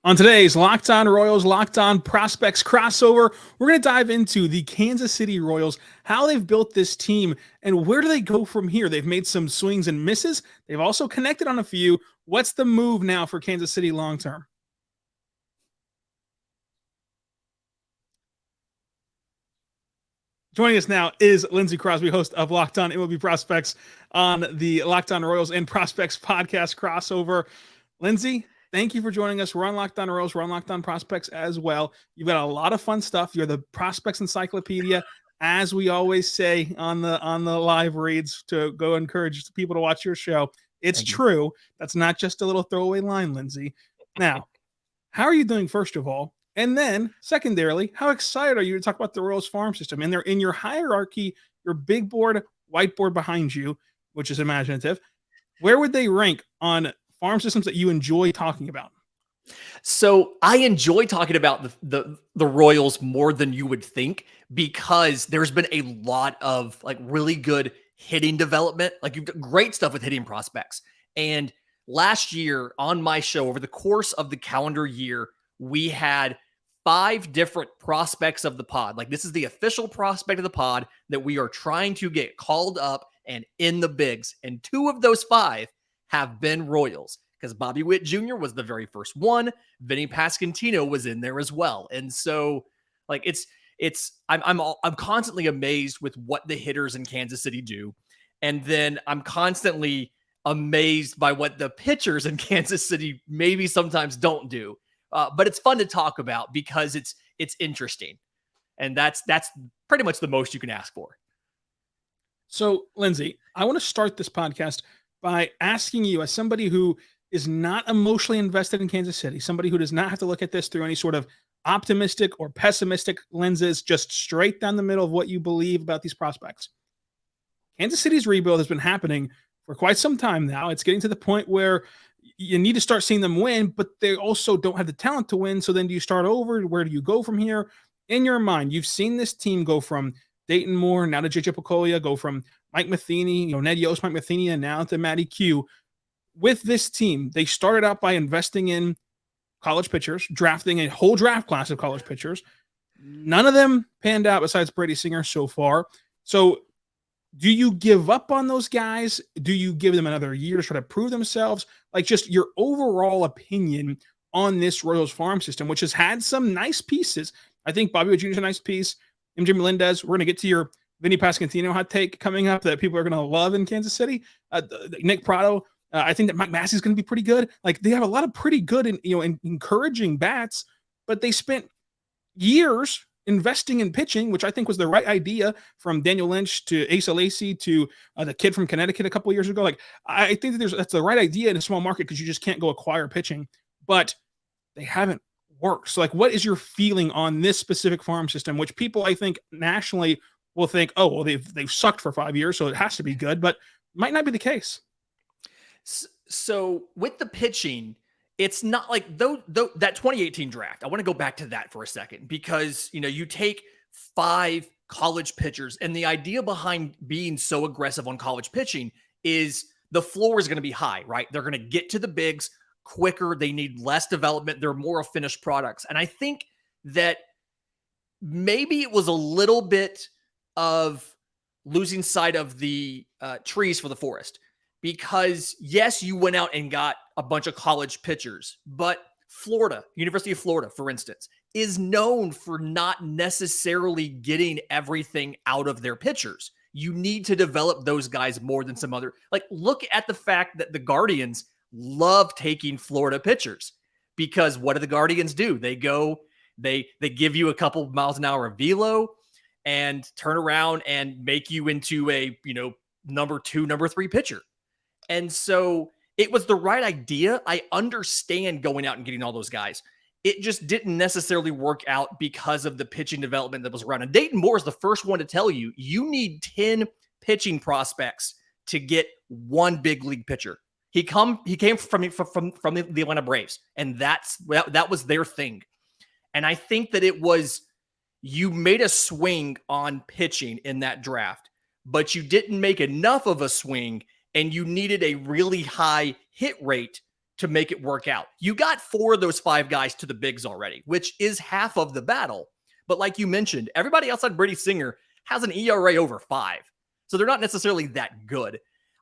On today's Locked On Royals, Locked On Prospects crossover, we're going to dive into the Kansas City Royals, how they've built this team, and where do they go from here? They've made some swings and misses. They've also connected on a few. What's the move now for Kansas City long term? Joining us now is Lindsay Crosby, host of Locked On MLB Prospects on the Locked On Royals and Prospects podcast crossover. Lindsay, thank you for joining us. We're on Locked On Royals. We're on Locked On Prospects as well. You've got a lot of fun stuff. You're the Prospects Encyclopedia, as we always say on the live reads to go encourage people to watch your show. It's true. That's not just a little throwaway line, Lindsay. Now, how are you doing, first of all? And then, secondarily, how excited are you to talk about the Royals farm system? And they're in your hierarchy, your big board, whiteboard behind you, which is imaginative. Where would they rank on farm systems that you enjoy talking about? So I enjoy talking about the Royals more than you would think, because there's been a lot of like really good hitting development. Like, you've got great stuff with hitting prospects. And last year on my show, over the course of the calendar year, we had 5 different prospects of the pod. Like, this is the official prospect of the pod that we are trying to get called up and in the bigs. And 2 of those 5 have been Royals, because Bobby Witt Jr. was the very first one. Vinnie Pasquantino was in there as well. And so, like, I'm constantly amazed with what the hitters in Kansas City do. And then I'm constantly amazed by what the pitchers in Kansas City maybe sometimes don't do. But it's fun to talk about because it's interesting. And that's pretty much the most you can ask for. So, Lindsay, I want to start this podcast by asking you, as somebody who is not emotionally invested in Kansas City, somebody who does not have to look at this through any sort of optimistic or pessimistic lenses, just straight down the middle of what you believe about these prospects. Kansas City's rebuild has been happening for quite some time now. It's getting to the point where you need to start seeing them win, but they also don't have the talent to win. So then do you start over? Where do you go from here? In your mind, you've seen this team go from Dayton Moore, now to JJ Picollo, go from Mike Matheny, Ned Yost, Mike Matheny, and now to Matty Q. With this team, they started out by investing in college pitchers, drafting a whole draft class of college pitchers. None of them panned out besides Brady Singer so far. So do you give up on those guys? Do you give them another year to try to prove themselves? Like, just your overall opinion on this Royals farm system, which has had some nice pieces. I think Bobby Witt Jr. is a nice piece. MJ Melendez, we're going to get to your Vinnie Pasquantino hot take coming up that people are going to love in Kansas City. Nick Patto, I think that Mike Massey is going to be pretty good. Like, they have a lot of pretty good and encouraging bats, but they spent years investing in pitching, which I think was the right idea, from Daniel Lynch to Asa Lacy to the kid from Connecticut a couple of years ago. Like, I think that that's the right idea in a small market, because you just can't go acquire pitching, but they haven't worked. So, like, what is your feeling on this specific farm system, which people, I think, nationally will think, oh, well, they've sucked for 5 years, so it has to be good, but might not be the case. So with the pitching, it's not like though that 2018 draft. I want to go back to that for a second, because you take 5 college pitchers, and the idea behind being so aggressive on college pitching is the floor is going to be high, right? They're going to get to the bigs quicker. They need less development. They're more finished products. And I think that maybe it was a little bit of losing sight of the trees for the forest. Because yes, you went out and got a bunch of college pitchers, but Florida, University of Florida, for instance, is known for not necessarily getting everything out of their pitchers. You need to develop those guys more than some other. Like, look at the fact that the Guardians love taking Florida pitchers, because what do the Guardians do? They give you a couple miles an hour of velo and turn around and make you into a, number 2, number 3 pitcher. And so it was the right idea. I understand going out and getting all those guys. It just didn't necessarily work out because of the pitching development that was around. And Dayton Moore is the first one to tell you, you need 10 pitching prospects to get one big league pitcher. He came from the Atlanta Braves, and that was their thing. And I think that it was, you made a swing on pitching in that draft, but you didn't make enough of a swing, and you needed a really high hit rate to make it work out. You got 4 of those 5 guys to the bigs already, which is half of the battle. But like you mentioned, everybody outside Brady Singer has an ERA over 5. So they're not necessarily that good.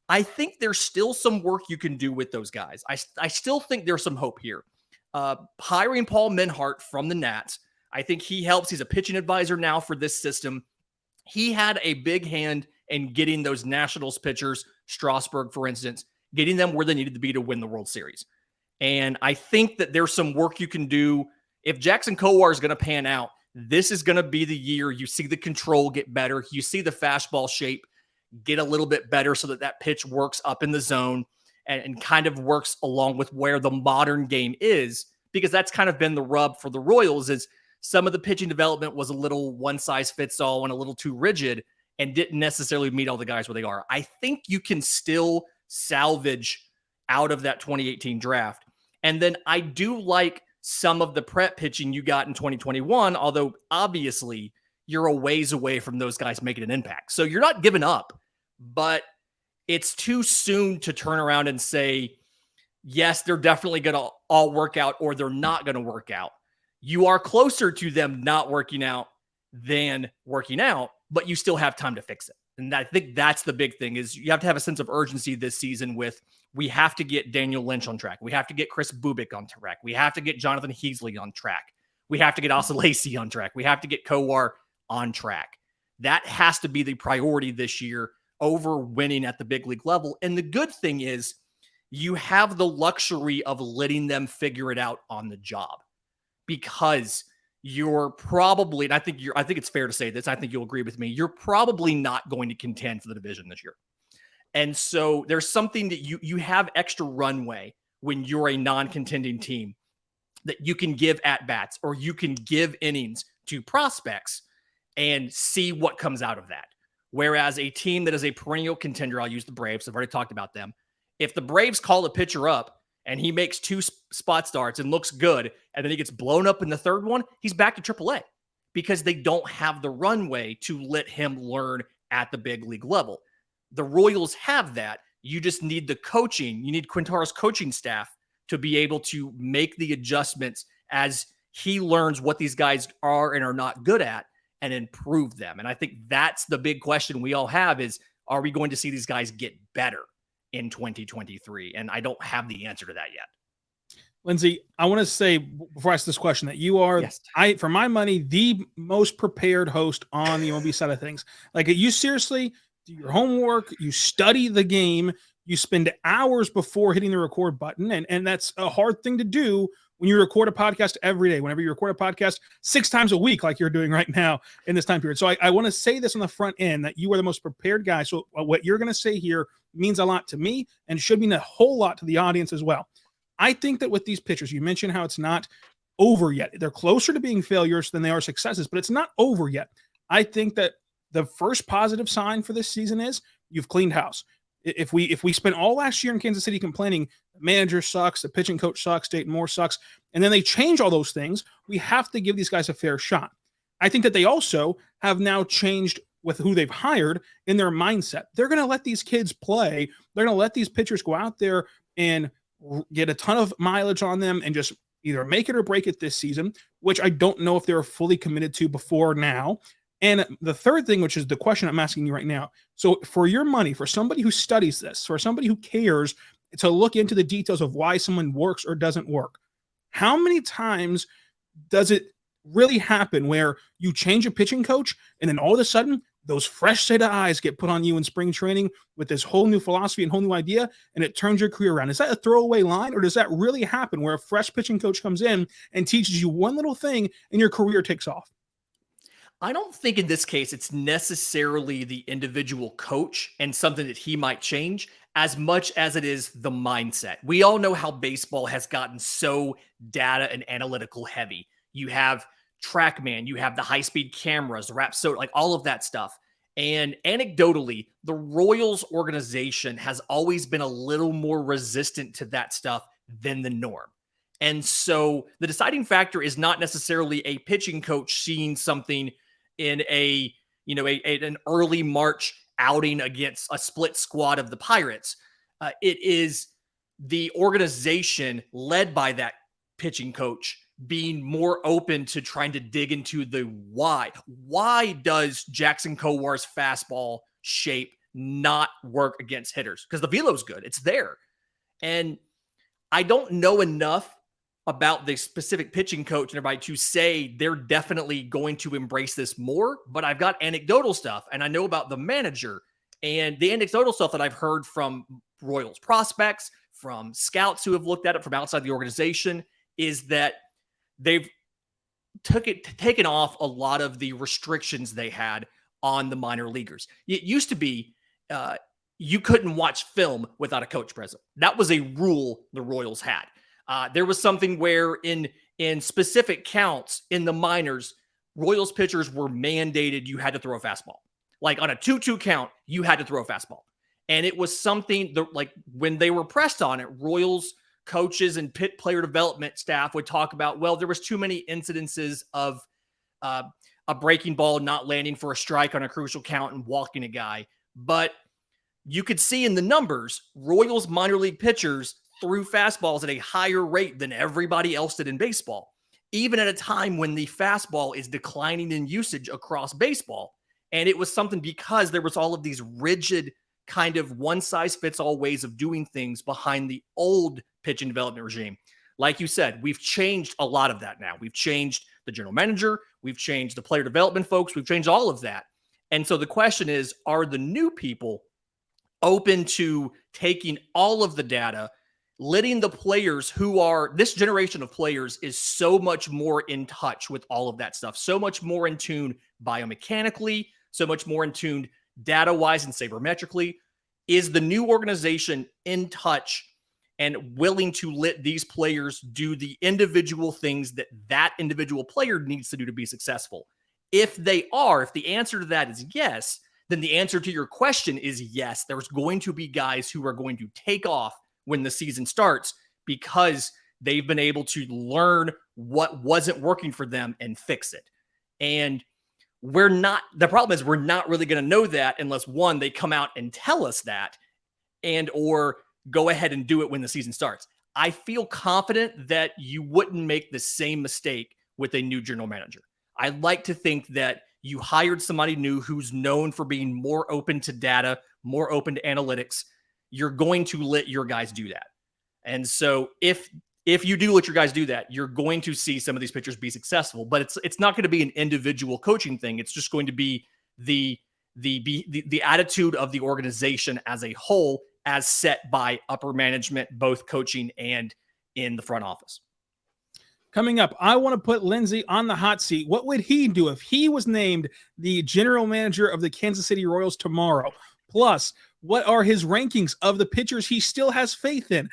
I think there's still some work you can do with those guys. I still think there's some hope here. Hiring Paul Menhart from the Nats, I think he helps. He's a pitching advisor now for this system. He had a big hand in getting those Nationals pitchers, Strasburg, for instance, getting them where they needed to be to win the World Series. And I think that there's some work you can do. If Jackson Kowar is going to pan out, this is going to be the year you see the control get better. You see the fastball shape get a little bit better so that pitch works up in the zone and kind of works along with where the modern game is, because that's kind of been the rub for the Royals is some of the pitching development was a little one size fits all and a little too rigid and didn't necessarily meet all the guys where they are. I think you can still salvage out of that 2018 draft. And then I do like some of the prep pitching you got in 2021, although obviously you're a ways away from those guys making an impact. So you're not giving up, but it's too soon to turn around and say, yes, they're definitely going to all work out or they're not going to work out. You are closer to them not working out than working out, but you still have time to fix it. And I think that's the big thing is you have to have a sense of urgency this season with we have to get Daniel Lynch on track. We have to get Kris Bubic on track. We have to get Jonathan Heasley on track. We have to get Asa Lacy on track. We have to get Kowar on track. That has to be the priority this year over winning at the big league level. And the good thing is you have the luxury of letting them figure it out on the job because you're probably, and I think it's fair to say this, I think you'll agree with me, you're probably not going to contend for the division this year. And so there's something that you have extra runway when you're a non-contending team that you can give at-bats or you can give innings to prospects and see what comes out of that. Whereas a team that is a perennial contender, I'll use the Braves, I've already talked about them. If the Braves call a pitcher up and he makes 2 spot starts and looks good, and then he gets blown up in the third one, he's back to AAA because they don't have the runway to let him learn at the big league level. The Royals have that. You just need the coaching. You need Quintara's coaching staff to be able to make the adjustments as he learns what these guys are and are not good at and improve them. And I think that's the big question we all have is, are we going to see these guys get better in 2023? And I don't have the answer to that yet. Lindsay, I want to say before I ask this question that you are, yes, for my money, the most prepared host on the MLB side of things. Like you seriously do your homework, you study the game, you spend hours before hitting the record button. And that's a hard thing to do when you record a podcast every day, whenever you record a podcast 6 times a week, like you're doing right now in this time period. So I want to say this on the front end that you are the most prepared guy. So what you're going to say here means a lot to me and should mean a whole lot to the audience as well. I think that with these pitchers, you mentioned how it's not over yet. They're closer to being failures than they are successes, but it's not over yet. I think that the first positive sign for this season is you've cleaned house. If we spent all last year in Kansas City complaining the manager sucks, the pitching coach sucks, Dayton Moore sucks, and then they change all those things, we have to give these guys a fair shot. I think that they also have now changed with who they've hired in their mindset. They're going to let these kids play. They're going to let these pitchers go out there and get a ton of mileage on them and just either make it or break it this season, which I don't know if they're fully committed to before now. And the third thing, which is the question I'm asking you right now. So for your money, for somebody who studies this, for somebody who cares to look into the details of why someone works or doesn't work, how many times does it really happen where you change a pitching coach and then all of a sudden those fresh set of eyes get put on you in spring training with this whole new philosophy and whole new idea, and it turns your career around? Is that a throwaway line, or does that really happen where a fresh pitching coach comes in and teaches you one little thing and your career takes off? I don't think in this case it's necessarily the individual coach and something that he might change as much as it is the mindset. We all know how baseball has gotten so data and analytical heavy. You have TrackMan, you have the high-speed cameras, Rapsodo, like all of that stuff. And anecdotally, the Royals organization has always been a little more resistant to that stuff than the norm. And so the deciding factor is not necessarily a pitching coach seeing something in an early March outing against a split squad of the Pirates. It is the organization led by that pitching coach being more open to trying to dig into the why. Why does Jackson Kowar's fastball shape not work against hitters? Because the velo's good. It's there. And I don't know enough about the specific pitching coach and everybody to say they're definitely going to embrace this more, but I've got anecdotal stuff, and I know about the manager, and the anecdotal stuff that I've heard from Royals prospects, from scouts who have looked at it from outside the organization, is that they've taken off a lot of the restrictions they had on the minor leaguers. It used to be you couldn't watch film without a coach present. That was a rule the Royals had. There was something where in specific counts in the minors, Royals pitchers were mandated you had to throw a fastball. Like on a 2-2 count, you had to throw a fastball. And it was something that, like, when they were pressed on it, Royals coaches and player development staff would talk about, well, there was too many incidences of a breaking ball not landing for a strike on a crucial count and walking a guy. But you could see in the numbers, Royals minor league pitchers threw fastballs at a higher rate than everybody else did in baseball, even at a time when the fastball is declining in usage across baseball. And it was something because there was all of these rigid kind of one-size-fits-all ways of doing things behind the old pitching development regime. Like you said, we've changed a lot of that now. We've changed the general manager. We've changed the player development folks. We've changed all of that. And so the question is, are the new people open to taking all of the data, letting the players who are, this generation of players is so much more in touch with all of that stuff, so much more in tune biomechanically, so much more in tune data-wise and sabermetrically. Is the new organization in touch and willing to let these players do the individual things that that individual player needs to do to be successful? If they are, if the answer to that is yes, then the answer to your question is yes. There's going to be guys who are going to take off when the season starts because they've been able to learn what wasn't working for them and fix it. And the problem is we're not really going to know that unless, one, they come out and tell us that, and or go ahead and do it when the season starts. I feel confident that you wouldn't make the same mistake with a new general manager. I'd like to think that you hired somebody new who's known for being more open to data, more open to analytics. You're going to let your guys do that. And so if you do let your guys do that, you're going to see some of these pitchers be successful, but it's not going to be an individual coaching thing. It's just going to be the attitude of the organization as a whole, as set by upper management, both coaching and in the front office. Coming up, I want to put Lindsay on the hot seat. What would he do if he was named the general manager of the Kansas City Royals tomorrow? Plus, what are his rankings of the pitchers he still has faith in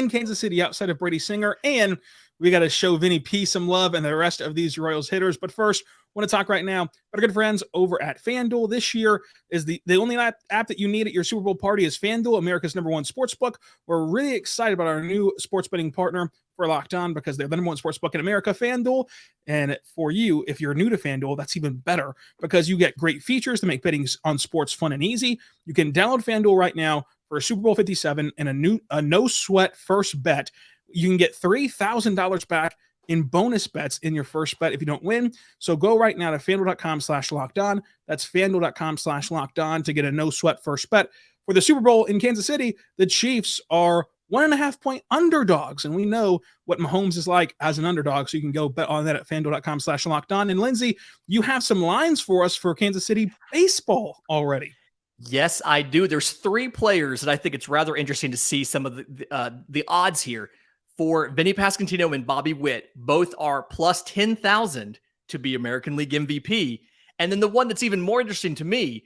Kansas City outside of Brady Singer? And we got to show Vinnie P some love and the rest of these Royals hitters. But first, I want to talk right now about our good friends over at FanDuel. This year is the only app that you need at your Super Bowl party is FanDuel, America's #1 sportsbook. We're really excited about our new sports betting partner for Locked On because they're the #1 sportsbook in America, FanDuel. And for you, if you're new to FanDuel, that's even better because you get great features to make betting on sports fun and easy. You can download FanDuel right now for Super Bowl 57 and a no-sweat first bet. You can get $3,000 back in bonus bets in your first bet if you don't win. So go right now to FanDuel.com/lockedon. That's FanDuel.com/lockedon to get a no-sweat first bet. For the Super Bowl in Kansas City, the Chiefs are 1.5-point underdogs, and we know what Mahomes is like as an underdog, so you can go bet on that at FanDuel.com/lockedon. And Lindsay, you have some lines for us for Kansas City baseball already. Yes, I do. There's 3 players that I think it's rather interesting to see some of the odds here. For Vinnie Pasquantino and Bobby Witt, both are plus 10,000 to be American League MVP. And then the one that's even more interesting to me,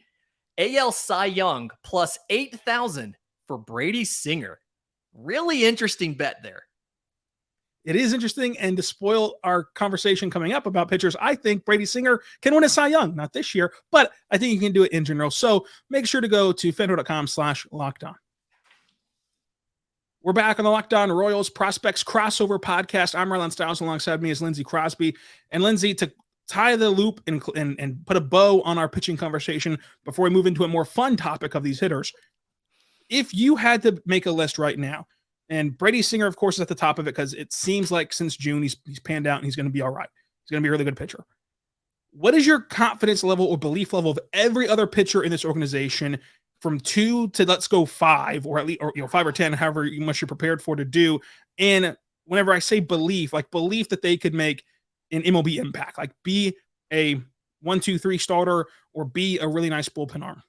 AL Cy Young plus 8,000 for Brady Singer. Really interesting bet there. It is interesting, and to spoil our conversation coming up about pitchers, I think Brady Singer can win a Cy Young, not this year, but I think he can do it in general. So make sure to go to FanDuel.com/lockedon. We're back on the Locked On Royals Prospects Crossover Podcast. I'm Marlon Stiles. Alongside me is Lindsay Crosby. And Lindsay, to tie the loop and put a bow on our pitching conversation before we move into a more fun topic of these hitters, if you had to make a list right now, And Brady Singer, of course, is at the top of it because it seems like since June he's panned out and he's going to be all right. He's going to be a really good pitcher. What is your confidence level or belief level of every other pitcher in this organization from 2 to let's go 5, or at least, or 5 or 10, however much you're prepared for to do? And whenever I say belief, like belief that they could make an MLB impact, like be a 1, 2, 3 starter or be a really nice bullpen arm.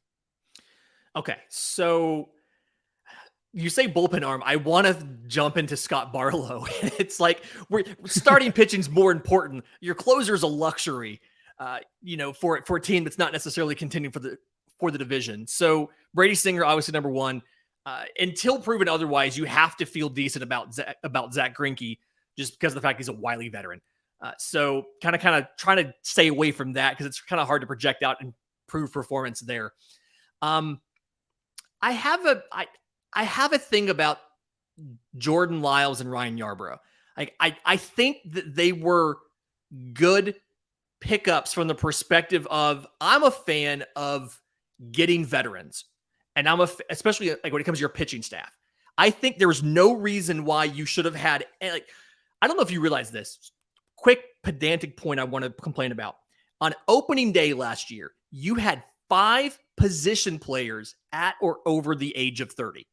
Okay, so you say bullpen arm. I want to jump into Scott Barlow. It's like we're starting pitching's more important. Your closer's a luxury, for a team that's not necessarily contending for the division. So Brady Singer, obviously number one. Until proven otherwise, you have to feel decent about Zach Greinke just because of the fact he's a wily veteran. So kind of trying to stay away from that because it's kind of hard to project out and prove performance there. I have a thing about Jordan Lyles and Ryan Yarbrough. I think that they were good pickups from the perspective of I'm a fan of getting veterans, and especially like when it comes to your pitching staff. I think there was no reason why you should have had I don't know if you realize this. Quick pedantic point I want to complain about. On opening day last year, you had 5 position players at or over the age of 30.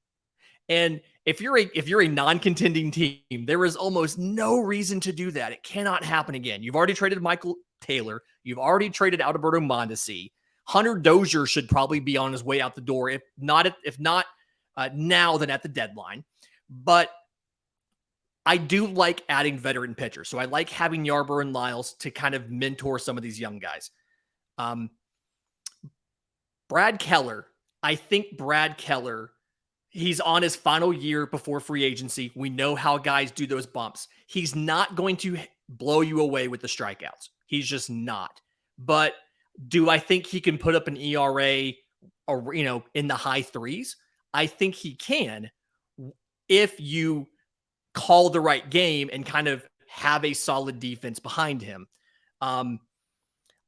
And if you're a non-contending team, there is almost no reason to do that. It cannot happen again. You've already traded Michael Taylor. You've already traded Alberto Mondesi. Hunter Dozier should probably be on his way out the door. If not now, then at the deadline. But I do like adding veteran pitchers. So I like having Yarbrough and Lyles to kind of mentor some of these young guys. Brad Keller, I think Brad Keller, he's on his final year before free agency. We know how guys do those bumps. He's not going to blow you away with the strikeouts. He's just not. But do I think he can put up an ERA or, in the high 3s? I think he can if you call the right game and kind of have a solid defense behind him. I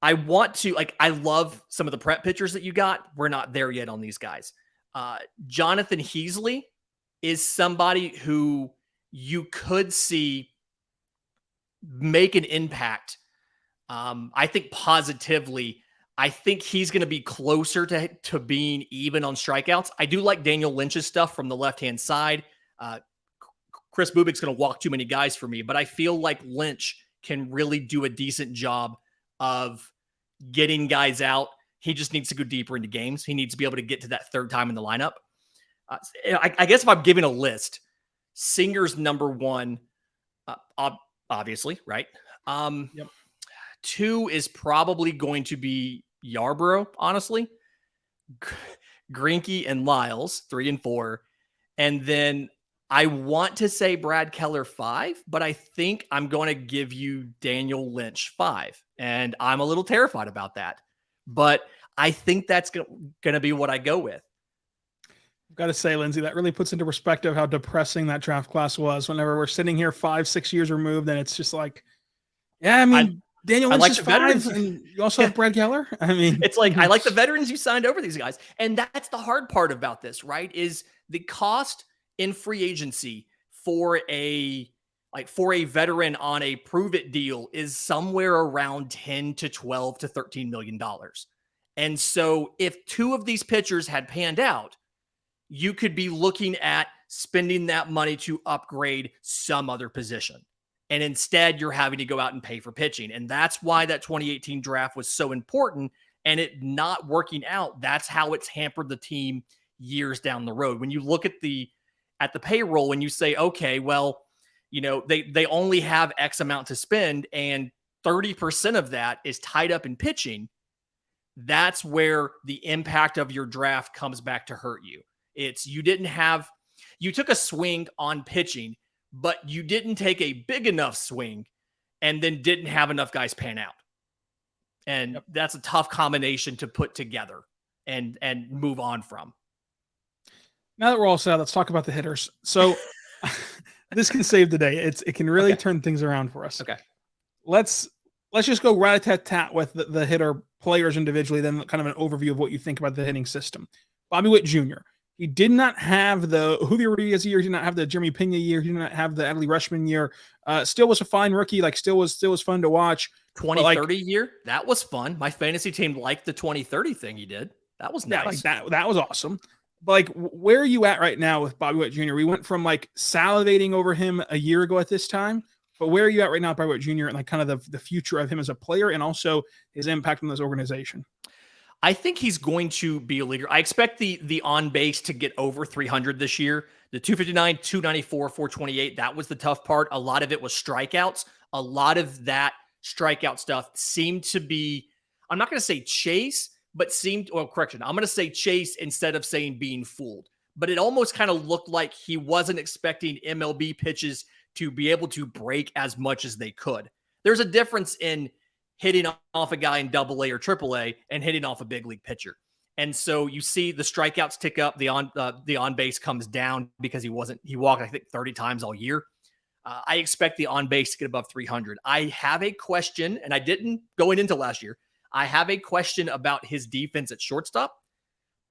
love some of the prep pitchers that you got. We're not there yet on these guys. Jonathan Heasley is somebody who you could see make an impact. I think positively. I think he's going to be closer to being even on strikeouts. I do like Daniel Lynch's stuff from the left-hand side. Kris Bubic's going to walk too many guys for me, but I feel like Lynch can really do a decent job of getting guys out. He just needs to go deeper into games. He needs to be able to get to that third time in the lineup. I guess if I'm giving a list, Singer's number one, obviously, right? Yep. 2 is probably going to be Yarbrough, honestly. Greinke and Lyles, 3 and 4. And then I want to say Brad Keller 5, but I think I'm going to give you Daniel Lynch 5. And I'm a little terrified about that. But I think that's going to be what I go with. I've got to say, Lindsay, that really puts into perspective how depressing that draft class was. Whenever we're sitting here 5-6 years removed, and it's just like, yeah, I mean, Daniel Lynch is 5, and you also have Brad Keller. I mean, it's like, I like the veterans you signed over these guys. And that's the hard part about this, right? Is the cost in free agency for a veteran on a prove it deal is somewhere around 10 to 12 to $13 million. And so if 2 of these pitchers had panned out, you could be looking at spending that money to upgrade some other position. And instead you're having to go out and pay for pitching. And that's why that 2018 draft was so important, and it not working out. That's how it's hampered the team years down the road. When you look at the payroll and you say, okay, well, they only have X amount to spend and 30% of that is tied up in pitching. That's where the impact of your draft comes back to hurt you. You took a swing on pitching, but you didn't take a big enough swing and then didn't have enough guys pan out. And that's a tough combination to put together and move on from. Now that we're all set, let's talk about the hitters. So this can save the day. It can really turn things around for us. Okay. Let's just go rat-a-tat-tat with the hitter players individually, then kind of an overview of what you think about the hitting system. Bobby Witt Jr., He did not have the Julio Rodriguez year. He did not have the Jeremy Pena year. He did not have the Adley Rushman year. Still was a fine rookie. Like still was fun to watch. 2030 year, that was fun. My fantasy team liked the 2030 thing he did. That was nice. Yeah, like that was awesome. But like, where are you at right now with Bobby Witt Jr.? We went from like salivating over him a year ago at this time, but where are you at right now with Bobby Witt Jr. and like kind of the future of him as a player and also his impact on this organization? I think he's going to be a leader. I expect the on base to get over 300 this year. The 259, 294, 428, that was the tough part. A lot of it was strikeouts. A lot of that strikeout stuff seemed to be, I'm not going to say chase, but seemed, well, correction, I'm going to say chase instead of saying being fooled. But it almost kind of looked like he wasn't expecting MLB pitches to be able to break as much as they could. There's a difference in hitting off a guy in AA or AAA and hitting off a big league pitcher. And so you see the strikeouts tick up, the on base comes down because he walked, I think 30 times all year. I expect the on base to get above 300. I have a question, and I didn't going into last year. I have a question about his defense at shortstop.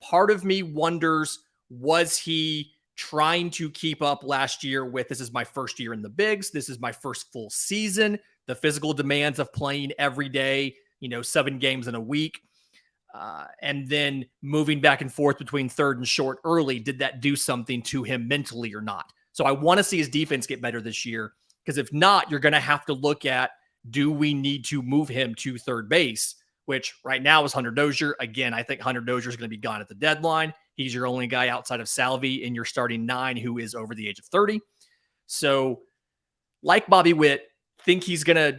Part of me wonders, was he trying to keep up last year with, this is my first year in the bigs, this is my first full season, the physical demands of playing every day, 7 games in a week, and then moving back and forth between third and short early, did that do something to him mentally or not? So I want to see his defense get better this year, because if not, you're going to have to look at, do we need to move him to third base, which right now is Hunter Dozier. Again, I think Hunter Dozier is going to be gone at the deadline. He's your only guy outside of Salvi in your starting 9 who is over the age of 30. So like Bobby Witt, think he's going to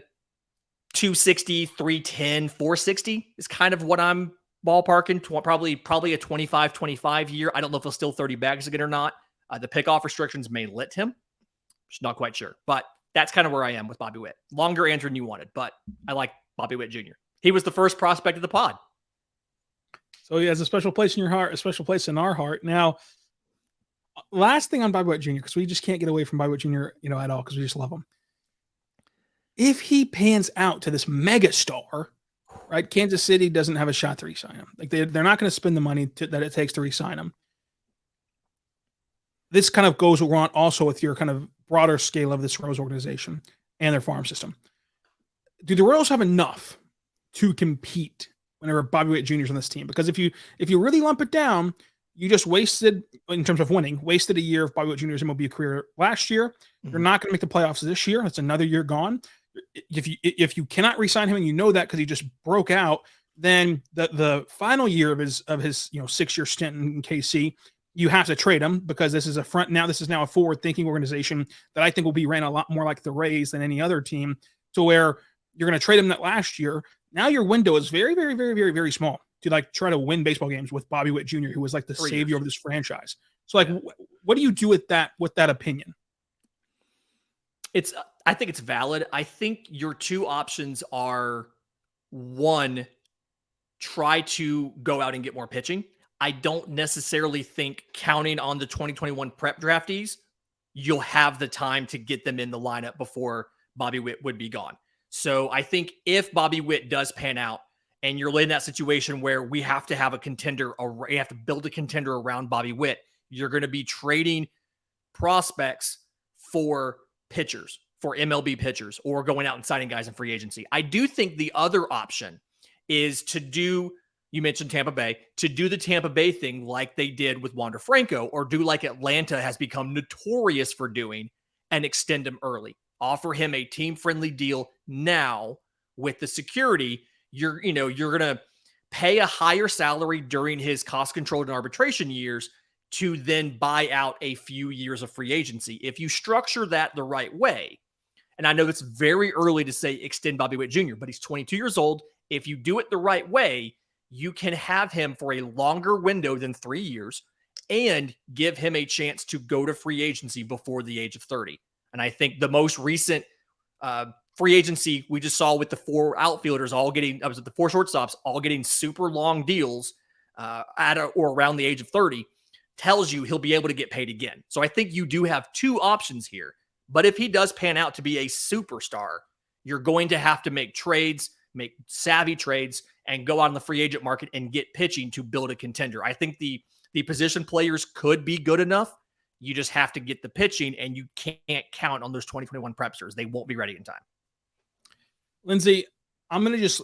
260, 310, 460 is kind of what I'm ballparking. Probably a 25 year. I don't know if he'll still 30 bags again or not. The pickoff restrictions may let him. Just not quite sure. But that's kind of where I am with Bobby Witt. Longer answer than you wanted, but I like Bobby Witt Jr. He was the first prospect of the pod. So he has a special place in your heart, a special place in our heart. Now, last thing on Bobby Witt Jr., because we just can't get away from Bobby Witt Jr., at all, because we just love him. If he pans out to this mega star, right? Kansas City doesn't have a shot to re-sign him. Like they're not going to spend the money that it takes to re-sign him. This kind of goes along also with your kind of broader scale of this Royals organization and their farm system. Do the Royals have enough to compete whenever Bobby Witt Jr. is on this team? Because if you really lump it down, you just wasted, in terms of winning, wasted a year of Bobby Witt Jr.'s MLB career last year. Mm-hmm. You're not going to make the playoffs this year. That's another year gone. If you cannot re-sign him, and you know that because he just broke out, then the final year of his 6-year stint in KC, you have to trade him, because this is now a forward-thinking organization that I think will be ran a lot more like the Rays than any other team, to where you're going to trade him that last year. Now your window is very, very, very, very, very small to like try to win baseball games with Bobby Witt Jr., who was like the savior of this franchise. So like, what do you do with that opinion? I think it's valid. I think your two options are, one, try to go out and get more pitching. I don't necessarily think, counting on the 2021 prep draftees, you'll have the time to get them in the lineup before Bobby Witt would be gone. So I think if Bobby Witt does pan out, and you're in that situation where we have to have a contender, or you have to build a contender around Bobby Witt, you're going to be trading prospects for pitchers, for MLB pitchers, or going out and signing guys in free agency. I do think the other option is to do, you mentioned Tampa Bay, to do the Tampa Bay thing like they did with Wander Franco, or do like Atlanta has become notorious for doing, and extend him early. Offer him a team-friendly deal now with the security. You're going to pay a higher salary during his cost-controlled and arbitration years to then buy out a few years of free agency. If you structure that the right way, and I know it's very early to say extend Bobby Witt Jr., but he's 22 years old. If you do it the right way, you can have him for a longer window than 3 years and give him a chance to go to free agency before the age of 30. And I think the most recent free agency we just saw with the 4 outfielders the 4 shortstops all getting super long deals at or around the age of 30 tells you he'll be able to get paid again. So I think you do have 2 options here. But if he does pan out to be a superstar, you're going to have to make trades, make savvy trades, and go out on the free agent market and get pitching to build a contender. I think the The position players could be good enough. You just have to get the pitching, and you can't count on those 2021 prepsters. They won't be ready in time. Lindsay, I'm going to just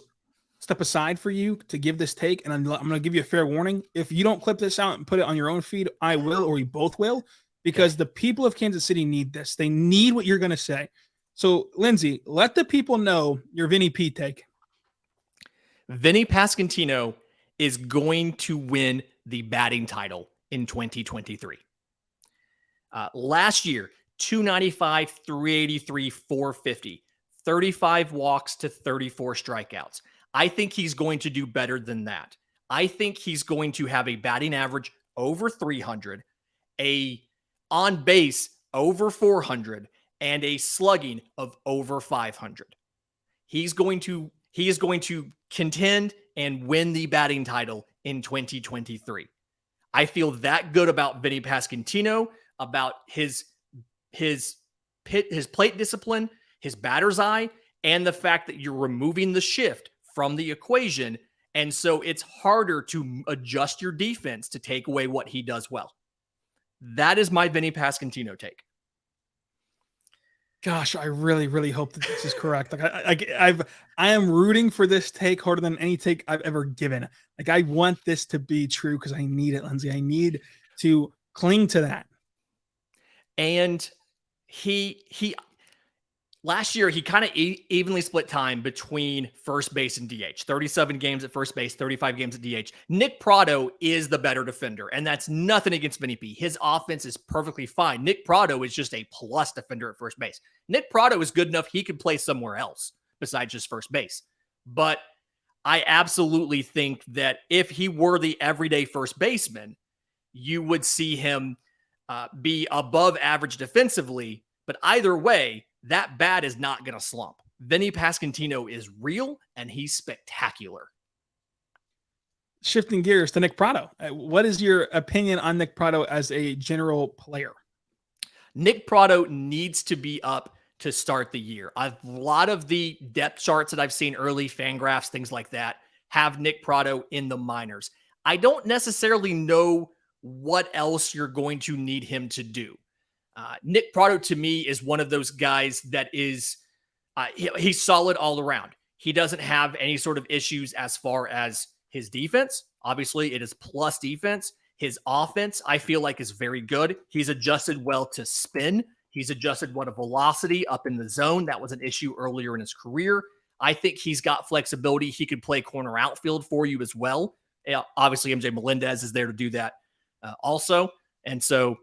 step aside for you to give this take, and I'm going to give you a fair warning. If you don't clip this out and put it on your own feed, I will, or we both will, because the people of Kansas City need this. They need what you're going to say. So, Lindsay, let the people know your Vinnie P take. Vinnie Pasquantino is going to win the batting title in 2023. Last year, 295, 383, 450, 35 walks to 34 strikeouts. I think he's going to do better than that. I think he's going to have a batting average over 300, a on base over 400, and a slugging of over 500. He is going to contend and win the batting title in 2023. I feel that good about Vinnie Pasquantino, about his plate discipline, his batter's eye, and the fact that you're removing the shift from the equation. And so it's harder to adjust your defense to take away what he does well. That is my Vinnie Pasquantino take. Gosh, I really, really hope that this is correct. Like I am rooting for this take harder than any take I've ever given. Like I want this to be true because I need it, Lindsay. I need to cling to that. And he last year, he kind of evenly split time between first base and DH. 37 games at first base, 35 games at DH. Nick Pratto is the better defender, and that's nothing against Vinnie P. His offense is perfectly fine. Nick Pratto is just a plus defender at first base. Nick Pratto is good enough he could play somewhere else besides just first base. But I absolutely think that if he were the everyday first baseman, you would see him be above average defensively. But either way, that bat is not going to slump. Vinnie Pasquantino is real, and he's spectacular. Shifting gears to Nick Pratto. What is your opinion on Nick Pratto as a general player? Nick Pratto needs to be up to start the year. A lot of the depth charts that I've seen early, FanGraphs, things like that, have Nick Pratto in the minors. I don't necessarily know what else you're going to need him to do. Nick Pratto, to me, is one of those guys that is, he's solid all around. He doesn't have any sort of issues as far as his defense. Obviously, it is plus defense. His offense, I feel like, is very good. He's adjusted well to spin. He's adjusted well to velocity up in the zone. That was an issue earlier in his career. I think he's got flexibility. He could play corner outfield for you as well. Obviously, MJ Melendez is there to do that also. And so,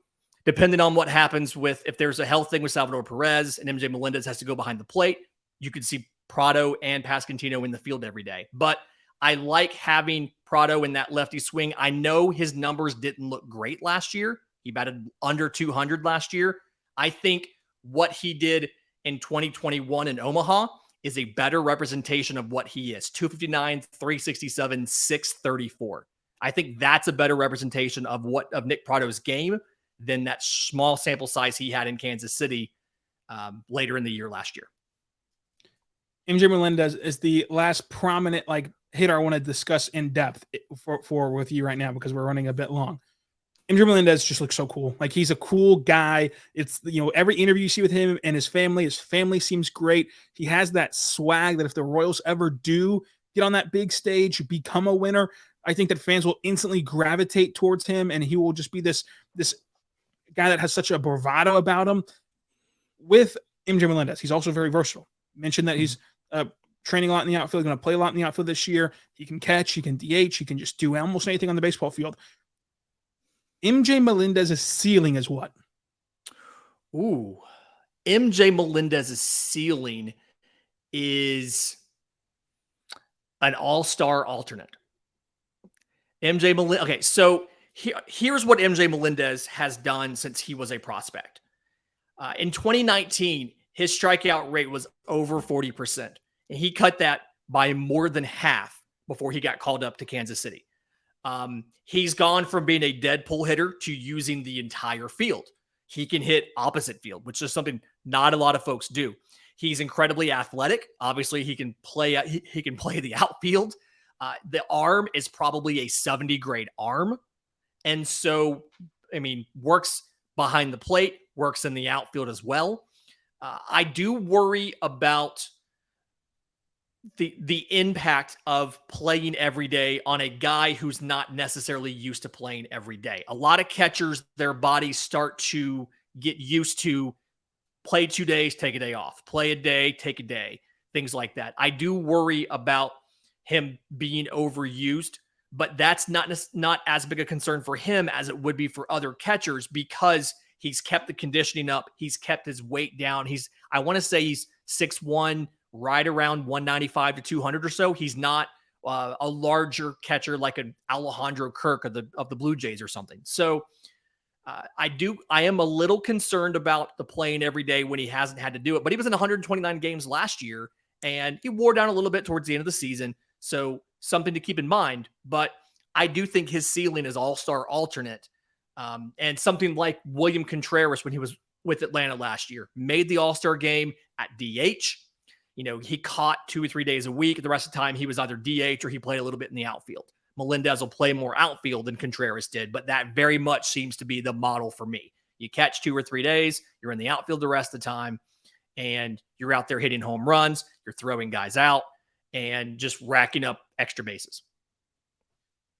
depending on what happens with, if there's a health thing with Salvador Perez and MJ Melendez has to go behind the plate, you could see Pratto and Pasquantino in the field every day. But I like having Pratto in that lefty swing. I know his numbers didn't look great last year. He batted under 200 last year. I think what he did in 2021 in Omaha is a better representation of what he is. 259, 367, 634. I think that's a better representation of Nick Pratto's game than that small sample size he had in Kansas City later in the year last year. MJ Melendez is the last prominent hitter I want to discuss in depth for with you right now because we're running a bit long. MJ Melendez just looks so cool. Like, he's a cool guy. It's, every interview you see with him and his family seems great. He has that swag that if the Royals ever do get on that big stage, become a winner, I think that fans will instantly gravitate towards him, and he will just be this guy that has such a bravado about him. With MJ Melendez, he's also very versatile. Mentioned that he's training a lot in the outfield, going to play a lot in the outfield this year. He can catch, he can DH, he can just do almost anything on the baseball field. MJ Melendez's ceiling is what? Ooh, MJ Melendez's ceiling is an all-star alternate. MJ Melendez. Okay, so here's what MJ Melendez has done since he was a prospect. In 2019, his strikeout rate was over 40%. And he cut that by more than half before he got called up to Kansas City. He's gone from being a dead pull hitter to using the entire field. He can hit opposite field, which is something not a lot of folks do. He's incredibly athletic. Obviously, he can play the outfield. The arm is probably a 70 grade arm. And so, I mean, works behind the plate, works in the outfield as well. I do worry about the impact of playing every day on a guy who's not necessarily used to playing every day. A lot of catchers, their bodies start to get used to play 2 days, take a day off, play a day, take a day, things like that. I do worry about him being overused, but that's not as big a concern for him as it would be for other catchers because he's kept the conditioning up. He's kept his weight down. I want to say he's 6'1", right around 195 to 200 or so. He's not a larger catcher like an Alejandro Kirk of the Blue Jays or something. So I am a little concerned about the playing every day when he hasn't had to do it, but he was in 129 games last year and he wore down a little bit towards the end of the season. So something to keep in mind, but I do think his ceiling is all-star alternate. And something like William Contreras when he was with Atlanta last year, made the All-Star game at DH. He caught 2 or 3 days a week. The rest of the time he was either DH or he played a little bit in the outfield. Melendez will play more outfield than Contreras did, but that very much seems to be the model for me. You catch 2 or 3 days, you're in the outfield the rest of the time, and you're out there hitting home runs, you're throwing guys out, and just racking up extra bases.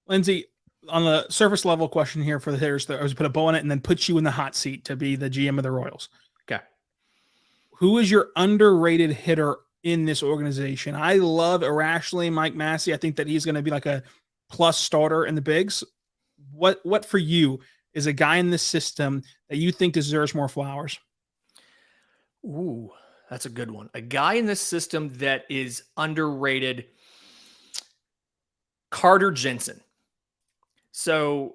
Lindsay, on the surface level question here for the hitters, I was put a bow on it and then put you in the hot seat to be the GM of the Royals. Okay. Who is your underrated hitter in this organization? I love irrationally Mike Massey. I think that he's going to be like a plus starter in the bigs. What for you is a guy in this system that you think deserves more flowers? Ooh, that's a good one. A guy in this system that is underrated, Carter Jensen. So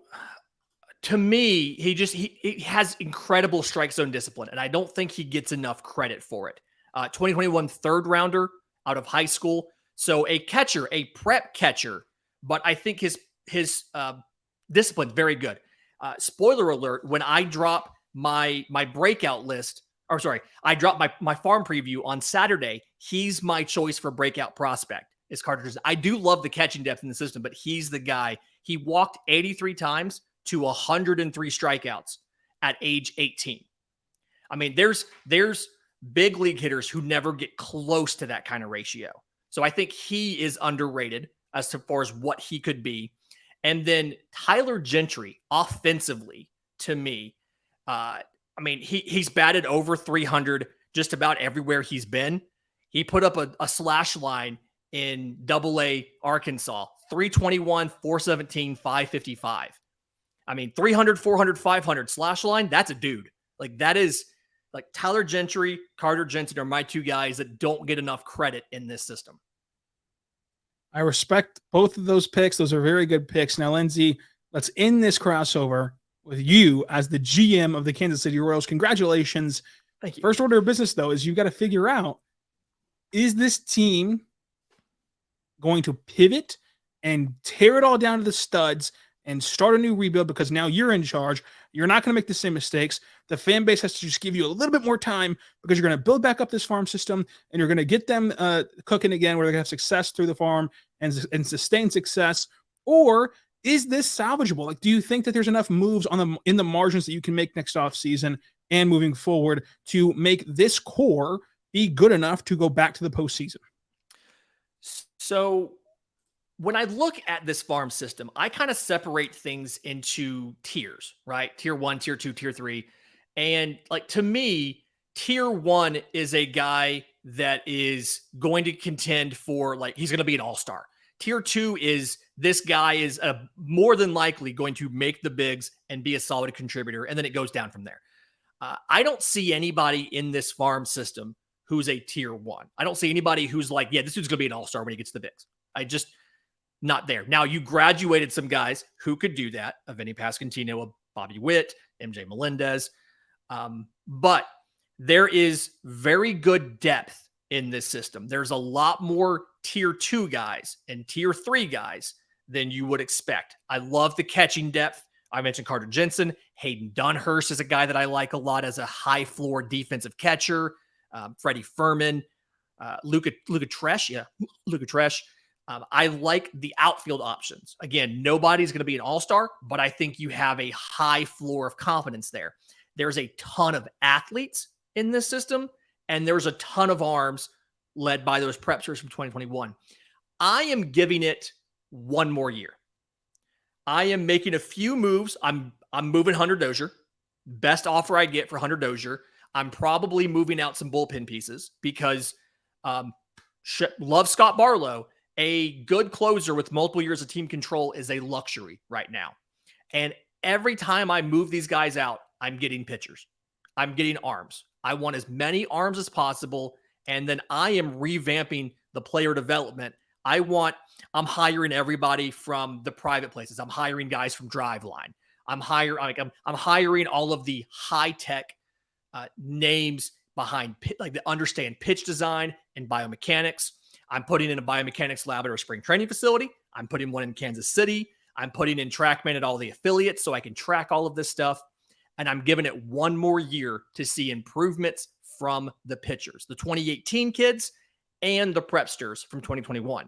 to me, he has incredible strike zone discipline, and I don't think he gets enough credit for it. 2021 third rounder out of high school. So a catcher, a prep catcher, but I think his discipline very good. Spoiler alert, when I drop my breakout list, or sorry, I dropped my farm preview on Saturday, he's my choice for breakout prospect. Is Carter Jensen. I do love the catching depth in the system, but he's the guy. He walked 83 times to 103 strikeouts at age 18. I mean, there's big league hitters who never get close to that kind of ratio. So I think he is underrated as far as what he could be. And then Tyler Gentry, offensively, to me, I mean, he's batted over 300 just about everywhere he's been. He put up a slash line in Double-A Arkansas, 321, 417, 555. I mean, 300, 400, 500 slash line, that's a dude. Like that is like Tyler Gentry, Carter Jensen are my two guys that don't get enough credit in this system. I respect both of those picks. Those are very good picks. Now, Lindsay, let's end this crossover with you as the GM of the Kansas City Royals. Congratulations. Thank you. First order of business, though, is you've got to figure out, is this team going to pivot and tear it all down to the studs and start a new rebuild because now you're in charge? You're not going to make the same mistakes. The fan base has to just give you a little bit more time because you're going to build back up this farm system and you're going to get them cooking again where they're going to have success through the farm and sustain success. Or is this salvageable? Like, do you think that there's enough moves in the margins that you can make next offseason and moving forward to make this core be good enough to go back to the postseason? So when I look at this farm system, I kind of separate things into tiers, right? Tier 1, tier 2, tier 3. And like, to me, tier 1 is a guy that is going to contend for, like, he's going to be an all-star. Tier 2 is this guy is more than likely going to make the bigs and be a solid contributor. And then it goes down from there. I don't see anybody in this farm system who's a tier 1. I don't see anybody who's like, yeah, this dude's going to be an all-star when he gets the bigs. Not there. Now, you graduated some guys who could do that. A Vinnie Pasquantino, a Bobby Witt, MJ Melendez. But there is very good depth in this system. There's a lot more tier 2 guys and tier 3 guys than you would expect. I love the catching depth. I mentioned Carter Jensen. Hayden Dunhurst is a guy that I like a lot as a high floor defensive catcher. Freddie Furman, Luca Tresh. Yeah, Luca Tresh. I like the outfield options. Again, nobody's going to be an all-star, but I think you have a high floor of confidence there. There's a ton of athletes in this system, and there's a ton of arms led by those prepsters from 2021. I am giving it one more year. I am making a few moves. I'm moving Hunter Dozier. Best offer I get for Hunter Dozier. I'm probably moving out some bullpen pieces because love Scott Barlow. A good closer with multiple years of team control is a luxury right now. And every time I move these guys out, I'm getting pitchers. I'm getting arms. I want as many arms as possible. And then I am revamping the player development. I'm hiring everybody from the private places. I'm hiring guys from Driveline. I'm hiring all of the high-tech names behind that understand pitch design and biomechanics. I'm putting in a biomechanics lab at our spring training facility. I'm putting one in Kansas City. I'm putting in TrackMan at all the affiliates so I can track all of this stuff. And I'm giving it one more year to see improvements from the pitchers, the 2018 kids and the prepsters from 2021.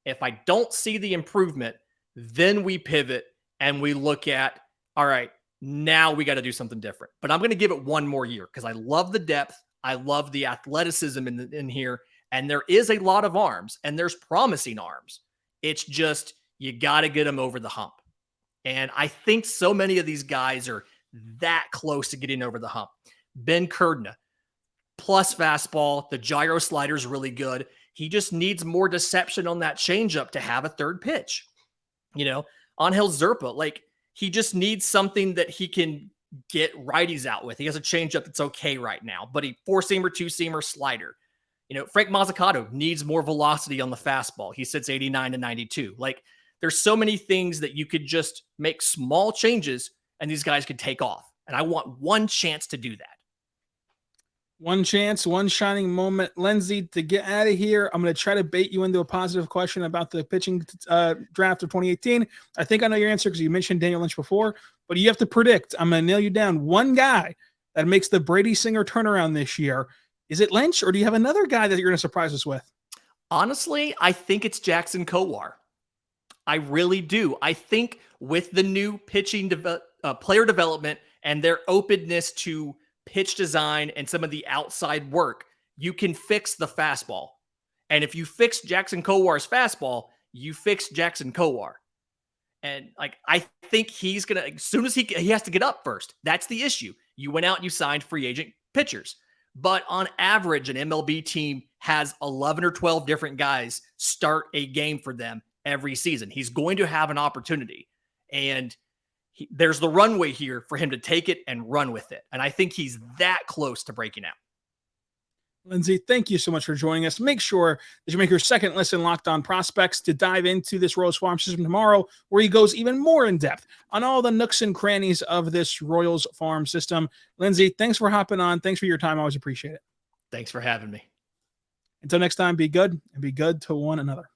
If I don't see the improvement, then we pivot and we look at, all right, now we got to do something different. But I'm going to give it one more year because I love the depth. I love the athleticism in here. And there is a lot of arms and there's promising arms. It's just, you got to get them over the hump. And I think so many of these guys are that close to getting over the hump. Ben Kurdna, plus fastball. The gyro slider is really good. He just needs more deception on that changeup to have a third pitch. Angel Zerpa, he just needs something that he can get righties out with. He has a changeup that's okay right now, but he four-seamer, two-seamer, slider. Frank Mazzucato needs more velocity on the fastball. He sits 89 to 92. There's so many things that you could just make small changes and these guys could take off. And I want one chance to do that. One chance, one shining moment. Lindsay, to get out of here, I'm going to try to bait you into a positive question about the pitching draft of 2018. I think I know your answer because you mentioned Daniel Lynch before, but you have to predict. I'm going to nail you down. One guy that makes the Brady Singer turnaround this year. Is it Lynch, or do you have another guy that you're going to surprise us with? Honestly, I think it's Jackson Kowar. I really do. I think with the new pitching player development and their openness to pitch design and some of the outside work, you can fix the fastball. And if you fix Jackson Kowar's fastball, you fix Jackson Kowar. And I think he's going to, as soon as he has to get up first. That's the issue. You went out and you signed free agent pitchers. But on average, an MLB team has 11 or 12 different guys start a game for them every season. He's going to have an opportunity. And there's the runway here for him to take it and run with it. And I think he's that close to breaking out. Lindsay, thank you so much for joining us. Make sure that you make your second listen, Locked On Prospects, to dive into this Royals farm system tomorrow, where he goes even more in depth on all the nooks and crannies of this Royals farm system. Lindsay, thanks for hopping on. Thanks for your time. I always appreciate it. Thanks for having me. Until next time, be good and be good to one another.